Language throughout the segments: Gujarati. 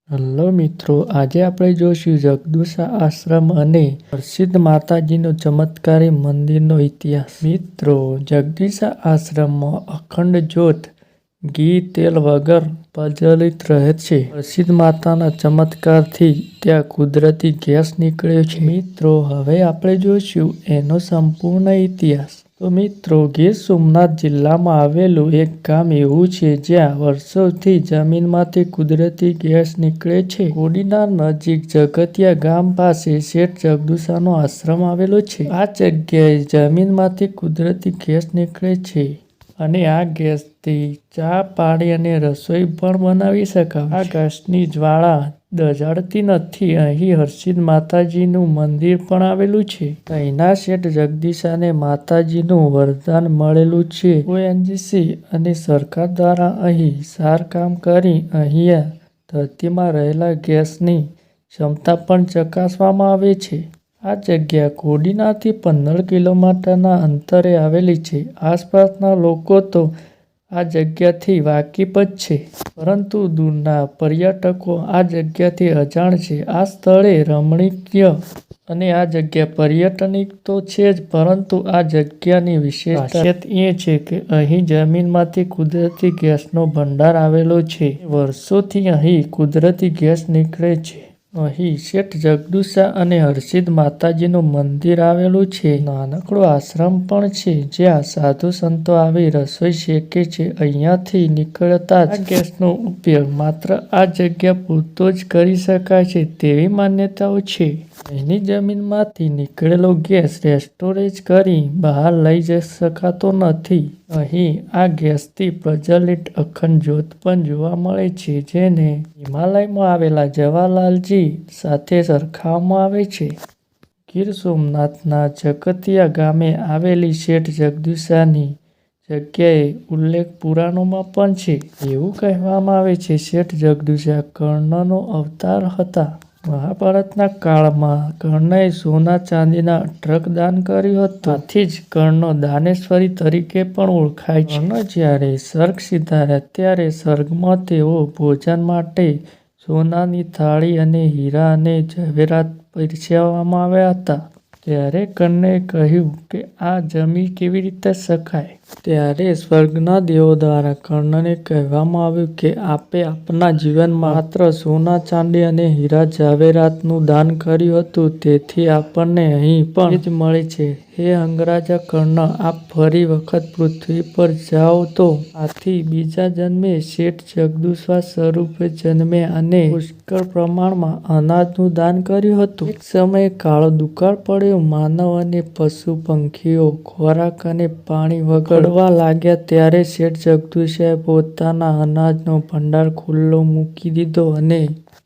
હેલો મિત્રો, આજે આપણે જોઈશું જગદુશા આશ્રમ અને પ્રસિદ્ધ માતાજીનો ચમત્કારી મંદિરનો ઇતિહાસ। મિત્રો, જગદીશા આશ્રમમાં અખંડ જ્યોત ઘી તેલ વગર પ્રજ્વલિત રહે છે। પ્રસિદ્ધ માતાના ચમત્કારથી ત્યાં કુદરતી ગેસ નીકળ્યો છે। મિત્રો, હવે આપણે જોઈશું એનો સંપૂર્ણ ઇતિહાસ। તો મિત્રો, ગીર સોમનાથ જિલ્લામાં આવેલું એક ગામ એવું છે જ્યાં વર્ષોથી જમીનમાંથી કુદરતી ગેસ નીકળે છે। કોડીનાર નજીક જગતિયા ગામ પાસે શેઠ જગદુશાનો આશ્રમ આવેલો છે। આ જગ્યાએ જમીનમાંથી કુદરતી ગેસ નીકળે છે અને આ ગેસથી ચા, પાણી અને રસોઈ પણ બનાવી શકાય। આ ગેસની જ્વાળા દઝાડતી નથી। અહીં હરસિદ્ધ માતાજીનું મંદિર પણ આવેલું છે। અહીંના શેઠ જગદીશાને માતાજીનું વરદાન મળેલું છે। ઓએનજીસી અને સરકાર દ્વારા અહીં સારકામ કરી અહીંયા ધરતીમાં રહેલા ગેસની ક્ષમતા પણ ચકાસવામાં આવે છે। આ જગ્યા કોડીનારથી 15 કિલોમીટરના અંતરે આવેલી છે। આસપાસના લોકો તો આ જગ્યાથી વાકેફ જ છે, પરંતુ દૂરના પર્યટકો આ જગ્યાથી અજાણ છે। આ સ્થળ રમણીય અને આ જગ્યા પર્યટનિક તો છે જ, પરંતુ આ જગ્યાની વિશેષ ખાસિયત એ છે કે અહીં જમીનમાંથી કુદરતી ગેસનો ભંડાર આવેલો છે। વર્ષોથી અહીં કુદરતી ગેસ નીકળે છે। અહીં શેઠ જગદુશા અને હરસિદ્ધ માતાજીનું મંદિર આવેલું છે। નાનકડો આશ્રમ પણ છે જ્યાં સાધુ સંતો આવી રસોઈ શેકે છે। અહીંયાથી નીકળતા આ ગેસનો ઉપયોગ માત્ર આ જગ્યા પૂરતો જ કરી શકાય છે તેવી માન્યતાઓ છે। અહીંની જમીનમાંથી નીકળેલો ગેસ સ્ટોરેજ કરી બહાર લઈ જઈ શકાતો નથી। અહીં આ ગેસથી પ્રજ્વલિત અખંડ જ્યોત પણ જોવા મળે છે, જેને હિમાલયમાં આવેલા જવાહરલાલજી સાથે સરખાવવામાં આવે છે। ગીર સોમનાથના જગતિયા ગામે આવેલી શેઠ જગદુશાની જગ્યાએ ઉલ્લેખ પુરાણોમાં પણ છે। એવું કહેવામાં આવે છે શેઠ જગદુશા કર્ણનો અવતાર હતા। મહાભારતના કાળમાં કર્ણએ સોના ચાંદીના અઢળક દાન કર્યું હતું। આથી જ કર્ણો દાનેશ્વરી તરીકે પણ ઓળખાય છે। કર્ણ જ્યારે સ્વર્ગ સિધાર્યા ત્યારે સ્વર્ગમાં તેઓ ભોજન માટે સોનાની થાળી અને હીરા અને જવેરાત પીરસવામાં આવ્યા હતા। ત્યારે કર્ણએ કહ્યું કે આ જમી કેવી રીતે શકાય? ત્યારે સ્વર્ગના દેવો દ્વારા કર્ણને કહેવામાં આવ્યું કે આપે આપના જીવનમાં માત્ર સોના, ચાંદી અને હીરા જવેરાતનું દાન કર્યું હતું, તેથી આપણને અહીં પણ એ જ મળે છે। હે અંગરાજા કર્ણ, આપ ફરી વખત પૃથ્વી પર જાઓ તો આથી બીજા જન્મે શેઠ જગદુશા સ્વરૂપે જન્મ્યા અને પુષ્કળ પ્રમાણમાં અનાજનું દાન કર્યું હતું। એક સમયે કાળો દુકાળ પડ્યો। માનવ અને પશુ પંખીઓ ખોરાક અને પાણી વગર રડવા લાગ્યા। ત્યારે શેઠ જગદુશાએ પોતાના અનાજનો ભંડાર ખુલ્લો મૂકી દીધો અને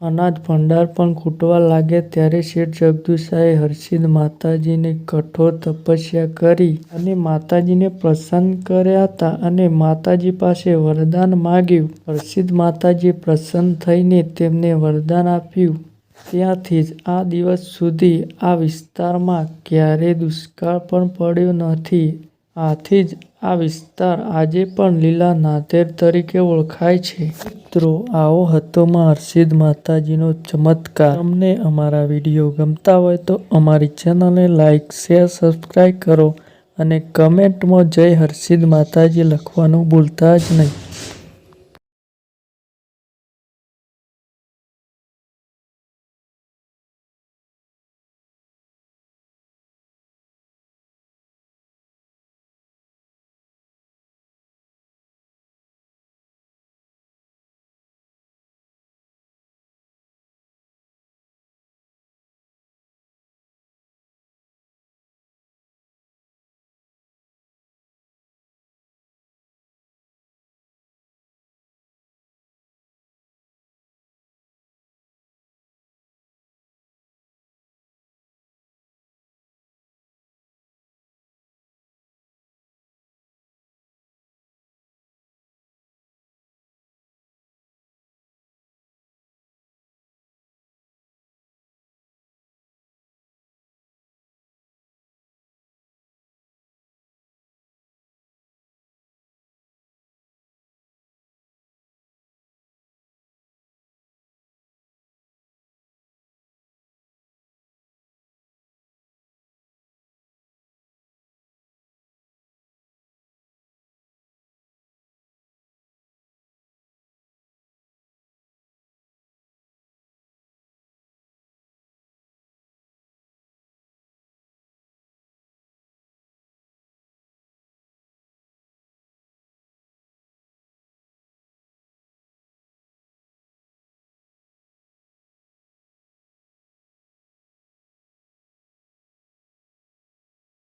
અનાજ ભંડાર પણ ખૂટવા લાગ્યા। ત્યારે શેઠ જગદુશાએ હરસિદ્ધ માતાજીની કઠોર તપસ્યા કરી અને માતાજીને પ્રસન્ન કર્યા હતા અને માતાજી પાસે વરદાન માગ્યું। હરસિદ્ધ માતાજીએ પ્રસન્ન થઈને તેમને વરદાન આપ્યું। ત્યારથી જ આ દિવસ સુધી આ વિસ્તારમાં ક્યારેય દુષ્કાળ પણ પડ્યો નથી। આથી જ આ વિસ્તાર આજે પણ લીલા નાંદેર તરીકે ઓળખાય છે। મિત્રો, આવો હતો હરસિદ્ધ માતાજીનો ચમત્કાર। તમને અમારા વિડીયો ગમતા હોય તો અમારી ચેનલને લાઈક, શેર, સબસ્ક્રાઈબ કરો અને કમેન્ટમાં જય હરસિદ્ધ માતાજી લખવાનું ભૂલતા જ નહીં।